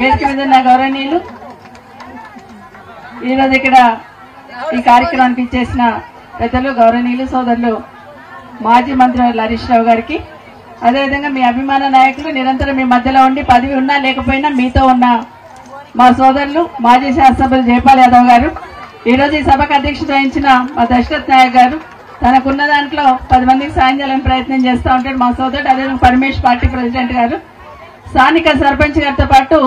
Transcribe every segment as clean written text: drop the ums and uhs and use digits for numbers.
వేదిక మీద ఉన్న గౌరవనీయులు ఈరోజు ఇక్కడ ఈ కార్యక్రమానికి ఇచ్చేసిన పెద్దలు గౌరవనీయులు సోదరులు మాజీ మంత్రి హరీష్ రావు గారికి, అదేవిధంగా మీ అభిమాన నాయకులు నిరంతరం మీ మధ్యలో ఉండి పదవి ఉన్నా లేకపోయినా మీతో ఉన్న మా సోదరులు మాజీ శాసనసభ్యులు జయపాల్ యాదవ్ గారు, ఈరోజు ఈ సభకు అధ్యక్షత వహించిన మా దశరథ్ నాయక్ గారు, తనకున్న దాంట్లో 10 మందికి సాయం చేయాలని ప్రయత్నం చేస్తూ ఉంటాడు మా సోదరుడు, అదేవిధంగా పరమేష్ పార్టీ ప్రెసిడెంట్ గారు, స్థానిక సర్పంచ్ గారితో పాటు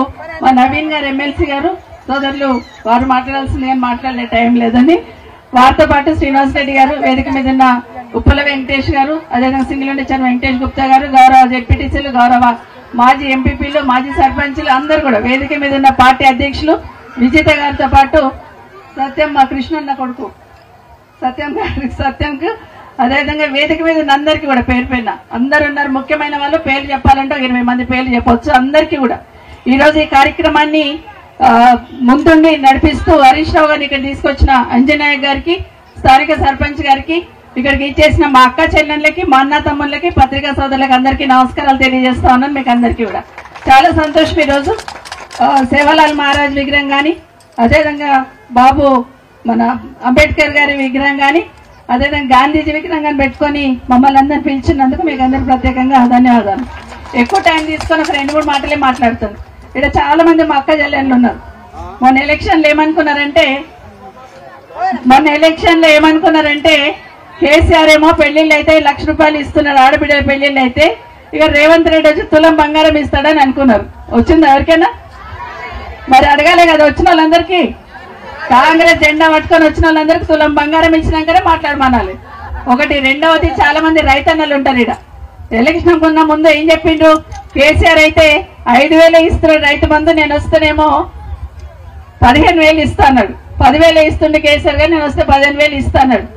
మా నవీన్ గారు ఎమ్మెల్సీ గారు సోదరులు, వారు మాట్లాడాల్సింది కానీ మాట్లాడలే టైం లేదని, వారితో పాటు శ్రీనివాస్ రెడ్డి గారు, వేదిక మీద ఉన్న ఉప్పల వెంకటేష్ గారు, అదేవిధంగా సింగిల్ చైర్మన్ వెంకటేష్ గుప్తా గారు, గౌరవ జెడ్పీటీసీలు, గౌరవ మాజీ ఎంపీపీలు, మాజీ సర్పంచ్లు అందరూ కూడా, వేదిక మీద ఉన్న పార్టీ అధ్యక్షులు విజేత గారితో పాటు సత్యం మా కృష్ణన్న కొడుకు సత్యంకు, అదేవిధంగా వేదిక మీద ఉన్న అందరికీ కూడా పేరు పైన అందరు ఉన్నారు. ముఖ్యమైన వాళ్ళు పేర్లు చెప్పాలంటే 20 మంది పేర్లు చెప్పవచ్చు. అందరికీ కూడా ఈరోజు ఈ కార్యక్రమాన్ని ముందుండి నడిపిస్తూ హరీష్ రావు గారిని ఇక్కడ తీసుకొచ్చిన అంజనాయ్ గారికి, స్థానిక సర్పంచ్ గారికి, ఇక్కడికి ఇచ్చేసిన మా అక్క చెల్లెళ్ళకి, మా అన్న తమ్ముళ్ళకి, పత్రికా సోదరులకు అందరికీ నమస్కారాలు తెలియజేస్తా ఉన్నాను. మీకు అందరికీ కూడా చాలా సంతోషం. ఈరోజు సేవాలాల్ మహారాజ్ విగ్రహం కానీ, అదేవిధంగా బాబు మన అంబేద్కర్ గారి విగ్రహం కానీ, అదేవిధంగా గాంధీజీ విగ్రహం కానీ పెట్టుకొని మమ్మల్ని అందరిని పిలిచినందుకు మీకు అందరికి ప్రత్యేకంగా ధన్యవాదాలు. ఎక్కువ టైం తీసుకొని ఒక 2-3 మాటలే మాట్లాడుతాను. ఇక్కడ చాలా మంది మా అక్క చెల్లెళ్ళు ఉన్నారు. మొన్న ఎలక్షన్లో ఏమనుకున్నారంటే కేసీఆర్ ఏమో పెళ్లిళ్ళు అయితే 1 లక్ష రూపాయలు ఇస్తున్నాడు, ఆడబిడ్డల పెళ్లిళ్ళు అయితే, ఇక రేవంత్ రెడ్డి వచ్చి తులం బంగారం ఇస్తాడని అనుకున్నారు. వచ్చింది ఎవరికైనా? మరి అడగాలే కదా వచ్చిన వాళ్ళందరికీ. కాంగ్రెస్ జెండా పట్టుకొని వచ్చిన వాళ్ళందరికీ తులం బంగారం ఇచ్చినాకనే మాట్లాడమనాలి. ఒకటి. రెండవది, చాలా మంది రైతన్నలు ఉంటారు ఇక్కడ. ఎలక్షన్ కన్నా ముందు ఏం చెప్పిండ్రు? కేసీఆర్ అయితే 5,000 ఇస్తున్నాడు రైతు బంధు, నేను వస్తేనేమో 15,000 ఇస్తా అన్నాడు. 10,000 ఇస్తుండే కేసీఆర్ గారు, నేను వస్తే 15,000 ఇస్తా అన్నాడు.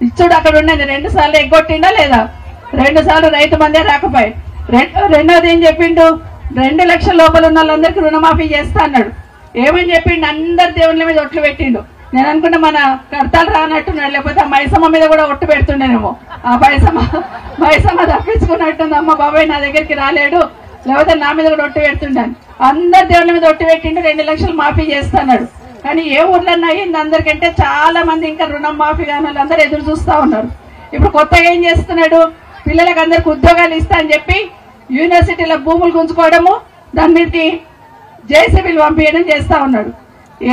ఇచ్చుడు అక్కడ ఉన్నది 2 సార్లు ఎగ్గొట్టిండా లేదా? 2 సార్లు రైతు బందే రాకపోయి. రెండవది ఏం చెప్పిండు? 2 లక్షల లోపల ఉన్న వాళ్ళందరికీ రుణమాఫీ చేస్తా అన్నాడు. ఏమని చెప్పిండు? అందరు దేవుళ్ళ మీద ఒట్లు పెట్టిండు. నేను అనుకుంటే మన కర్తాలు రానట్టున్నాడు, లేకపోతే ఆ మైసమ్మ మీద కూడా ఒట్టు పెడుతుండేనేమో. ఆ మైసమ్మ తప్పించుకున్నట్టుంది, అమ్మ బాబాయ్ నా దగ్గరికి రాలేడు, లేకపోతే నా మీద కూడా ఒట్టు పెడుతుండాను. అందరు దేవుళ్ళ మీద ఒట్టు పెట్టిండు, 2 లక్షలు మాఫీ చేస్తున్నాడు. కానీ ఏ ఊర్లన్నా అయ్యింది అందరికంటే చాలా మంది ఇంకా రుణం మాఫీ కానీ వాళ్ళందరూ ఎదురు చూస్తా ఉన్నారు. ఇప్పుడు కొత్తగా ఏం చేస్తున్నాడు? పిల్లలకు అందరికి ఉద్యోగాలు ఇస్తా అని చెప్పి యూనివర్సిటీలో భూములు గుంజుకోవడము, దాని మీదకి జేసీబీలు పంపించడం చేస్తా ఉన్నాడు.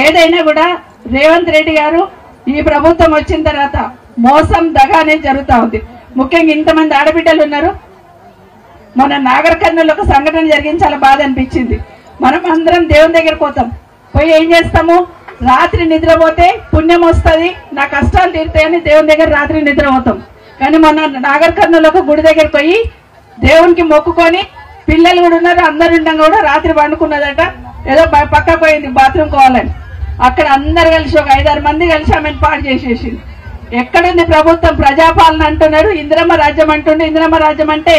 ఏదైనా కూడా రేవంత్ రెడ్డి గారు ఈ ప్రభుత్వం వచ్చిన తర్వాత మోసం దగా అనేది జరుగుతూ ఉంది. ముఖ్యంగా ఇంతమంది ఆడబిడ్డలు ఉన్నారు. మన నాగర్ కర్నూలు ఒక సంఘటన జరిగింది, చాలా బాధ అనిపించింది. మనం అందరం దేవుని దగ్గర పోతాం, పోయి ఏం చేస్తాము? రాత్రి నిద్రపోతే పుణ్యం వస్తుంది, నా కష్టాలు తీరుతాయని దేవుని దగ్గర రాత్రి నిద్రపోతాం. కానీ మొన్న నాగర్ కర్నూలు ఒక గుడి దగ్గర పోయి దేవునికి మొక్కుకొని, పిల్లలు కూడా ఉన్నారు, అందరు ఉండగా కూడా రాత్రి పండుకున్నదట. ఏదో పక్క పోయింది బాత్రూమ్ కోవాలని, అక్కడ అందరు కలిసి ఒక 5-6 మంది కలిసి ఆమెను పాడు చేసేసింది. ఎక్కడుంది ప్రభుత్వం? ప్రజాపాలన అంటున్నాడు, ఇందిరమ్మ రాజ్యం అంటుండే. ఇందిరమ్మ రాజ్యం అంటే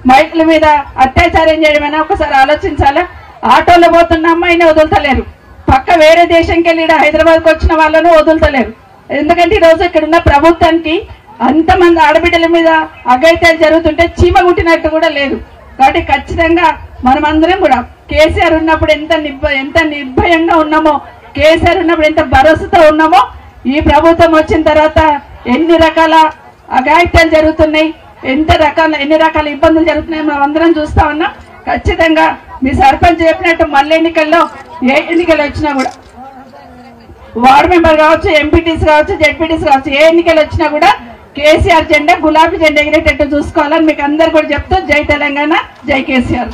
మహిళల మీద అత్యాచారం చేయడమైనా ఒకసారి ఆలోచించాలా? ఆటోలో పోతున్న అమ్మాయిని వదులుతలేరు, పక్క వేరే దేశంకి వెళ్ళి హైదరాబాద్కి వచ్చిన వాళ్ళను వదులుతలేరు. ఎందుకంటే ఈరోజు ఇక్కడ ఉన్న ప్రభుత్వానికి అంతమంది ఆడబిడ్డల మీద అఘాయిత్యాలు జరుగుతుంటే చీమ కుట్టినట్టు కూడా లేదు. కాబట్టి ఖచ్చితంగా మనమందరం కూడా కేసీఆర్ ఉన్నప్పుడు ఎంత నిర్భయంగా ఉన్నామో, కేసీఆర్ ఉన్నప్పుడు ఎంత భరోసాతో ఉన్నామో, ఈ ప్రభుత్వం వచ్చిన తర్వాత ఎన్ని రకాల అఘాయిత్యాలు జరుగుతున్నాయి, ఎన్ని రకాల ఇబ్బందులు జరుగుతున్నాయి మనం అందరం చూస్తా ఉన్నాం. ఖచ్చితంగా మీ సర్పంచ్ చెప్పినట్టు మళ్ళీ ఎన్నికల్లో ఏ ఎన్నికలు వచ్చినా కూడా, వార్డు మెంబర్ కావచ్చు, ఎంపీటీసీ కావచ్చు, జెడ్పీటీసీ కావచ్చు, ఏ ఎన్నికలు వచ్చినా కూడా కేసీఆర్ జెండా, గులాబీ జెండా ఎగిరేటట్టు చూసుకోవాలని మీకు అందరు కూడా చెప్తూ, జై తెలంగాణ, జై కేసీఆర్.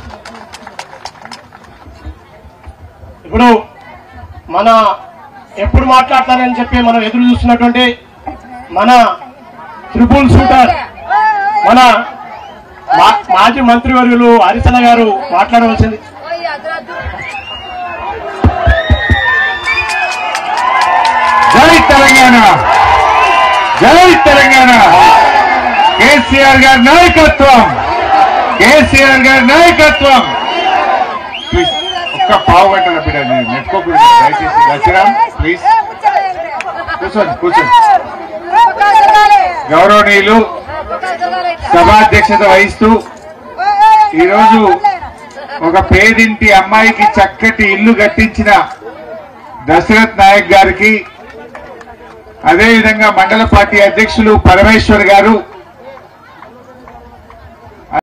ఇప్పుడు మన ఎప్పుడు మాట్లాడతారని చెప్పి మనం ఎదురు చూస్తున్నటువంటి మన ట్రిపుల్ షూటర్, మన మాజీ మంత్రివర్యులు హరిసన్న గారు మాట్లాడవలసింది. జై తెలంగాణ, జై తెలంగాణ. కేసీఆర్ గారి నాయకత్వం, కేసీఆర్ గారి నాయకత్వం. ఒక్క పావు గంట బిడ్డ నెట్టుకోకూడదు దయచేసి. దశరామ్ ప్లీజ్ కూర్చోండి. గౌరవనీయులు సభాధ్యక్షత వహిస్తూ ఈరోజు ఒక పేదింటి అమ్మాయికి చక్కటి ఇల్లు కట్టించిన దశరథ్ నాయక్ గారికి, అదేవిధంగా మండల పార్టీ అధ్యక్షులు పరమేశ్వర్ గారు,